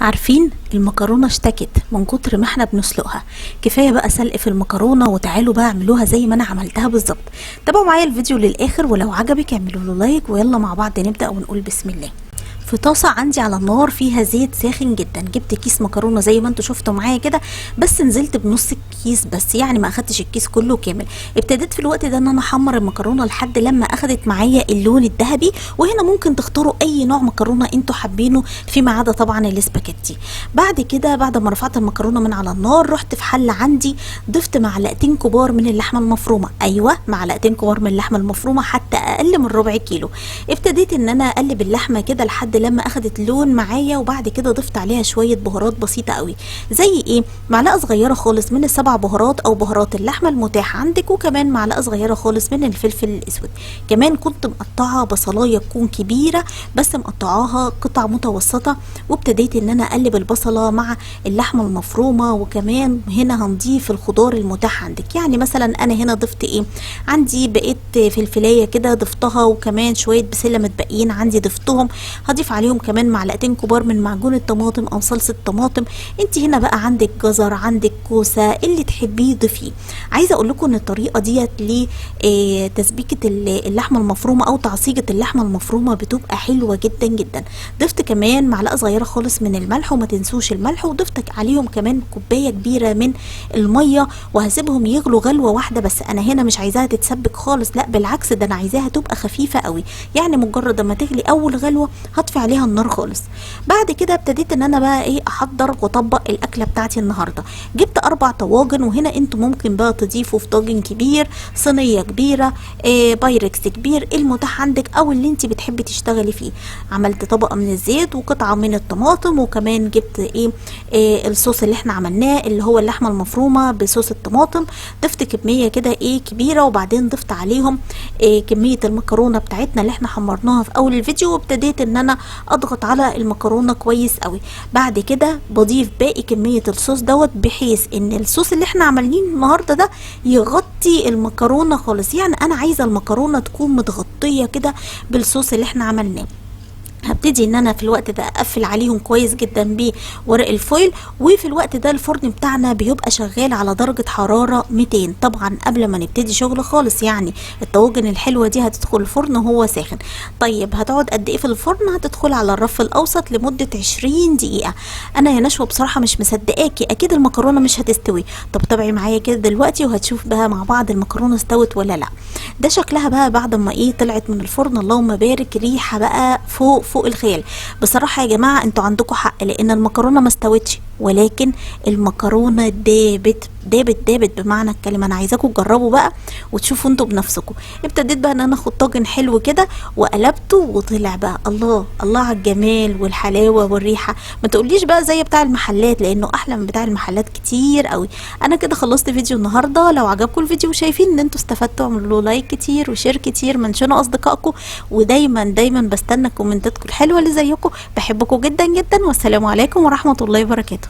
عارفين المكرونة اشتكت من كتر ما احنا بنسلقها. كفاية بقى سلق في المكرونة، وتعالوا بقى اعملوها زي ما انا عملتها بالظبط. تابعوا معايا الفيديو للاخر، ولو عجبك اعملوا له لايك، ويلا مع بعض نبدأ ونقول بسم الله. في طاسه عندي على النار فيها زيت ساخن جدا، جبت كيس مكرونه زي ما انتوا شفتوا معايا كده، بس نزلت بنص الكيس بس، يعني ما اخدتش الكيس كله كامل. ابتديت في الوقت ده ان انا احمر المكرونه لحد لما اخدت معايا اللون الذهبي. وهنا ممكن تختاروا اي نوع مكرونه انتوا حابينه فيما عدا طبعا الاسباجيتي. بعد كده بعد ما رفعت المكرونه من على النار، رحت في حله عندي ضفت معلقتين كبار من اللحمه المفرومه. ايوه، معلقتين كبار من اللحمه المفرومه، حتى اقل من ربع كيلو. ابتديت ان انا اقلب اللحمه كده لحد لما اخدت لون معايا، وبعد كده ضفت عليها شويه بهارات بسيطه قوي. زي ايه؟ معلقه صغيره خالص من السبع بهارات او بهارات اللحمه المتاحه عندك، وكمان معلقه صغيره خالص من الفلفل الاسود. كمان كنت مقطعه بصلايه تكون كبيره، بس مقطعاها قطع متوسطه. وابتديت ان انا اقلب البصله مع اللحمه المفرومه. وكمان هنا هنضيف الخضار المتاح عندك، يعني مثلا انا هنا ضفت ايه؟ عندي بقيت فلفلايه كده ضفتها، وكمان شويه بسله متبقيين عندي ضفتهم. هضيف عليهم كمان معلقتين كبار من معجون الطماطم او صلصه طماطم. انت هنا بقى عندك جزر، عندك كوسه، اللي تحبيه ضيفيه. عايزه اقول لكم ان الطريقه ديت لتسبيكه اللحمه المفرومه او تعصيجه اللحمه المفرومه بتبقى حلوه جدا جدا. ضفت كمان معلقه صغيره خالص من الملح، وما تنسوش الملح. وضفت عليهم كمان كوبايه كبيره من الميه، وهسيبهم يغلوا غلوه واحده بس. انا هنا مش عايزاها تتسبك خالص، لا بالعكس، ده انا عايزاها تبقى خفيفه قوي. يعني مجرد ما تغلي اول غلوه هطفي عليها النار خالص. بعد كده ابتديت ان انا بقى احضر واطبق الاكله بتاعتي النهارده. جبت 4 طواجن، وهنا انتوا ممكن بقى تضيفوا في طاجن كبير، صينيه كبيره، بايركس كبير، المتاح عندك او اللي انت بتحبي تشتغلي فيه. عملت طبقه من الزيت وقطعه من الطماطم، وكمان جبت الصوص اللي احنا عملناه اللي هو اللحمه المفرومه بصوص الطماطم. ضفت كميه كده كبيره، وبعدين ضفت عليهم كميه المكرونه بتاعتنا اللي احنا حمرناها في اول الفيديو. وابتديت ان انا اضغط على المكرونه كويس قوي. بعد كده بضيف باقي كميه الصوص دوت، بحيث ان الصوص اللي احنا عاملينه النهارده ده يغطي المكرونه خالص. يعني انا عايزه المكرونه تكون متغطيه كده بالصوص اللي احنا عملناه. هبتدي ان انا في الوقت ده اقفل عليهم كويس جدا بورق الفويل. وفي الوقت ده الفرن بتاعنا بيبقى شغال على درجة حرارة 200 طبعا قبل ما نبتدي شغل خالص. يعني الطواجن الحلوة دي هتدخل الفرن وهو ساخن. طيب هتقعد قد ايه في الفرن؟ هتدخل على الرف الاوسط لمدة 20 دقيقة. انا يا نشوى بصراحة مش مصدقاكي، اكيد المكرونة مش هتستوي. طب تابعي معايا كده دلوقتي وهتشوف بقى مع بعض المكرونة استوت ولا لا. ده شكلها بقى بعد ما طلعت من الفرن. اللهم بارك، ريحة بقى فوق الخيال. بصراحة يا جماعة انتوا عندكم حق، لان المكرونة ما استوتش، ولكن المكرونة دابت بمعنى الكلمة. انا عايزاكم تجربوا بقى وتشوفوا انتوا بنفسكم. ابتديت بقى ان انا اخد طاجن حلو كده وقلبته، وطلع بقى الله الله على الجمال والحلاوة والريحة. ما تقوليش بقى زي بتاع المحلات، لانه احلى من بتاع المحلات كتير قوي. انا كده خلصت فيديو النهاردة. لو عجبكم الفيديو وشايفين ان انتوا استفدتوا، اعملوا له لايك كتير وشير كتير، منشنوا اصدقائكم. ودايما بستنى كومنتاتكم الحلوة اللي زيكم. بحبكم جدا جدا، والسلام عليكم ورحمة الله وبركاته.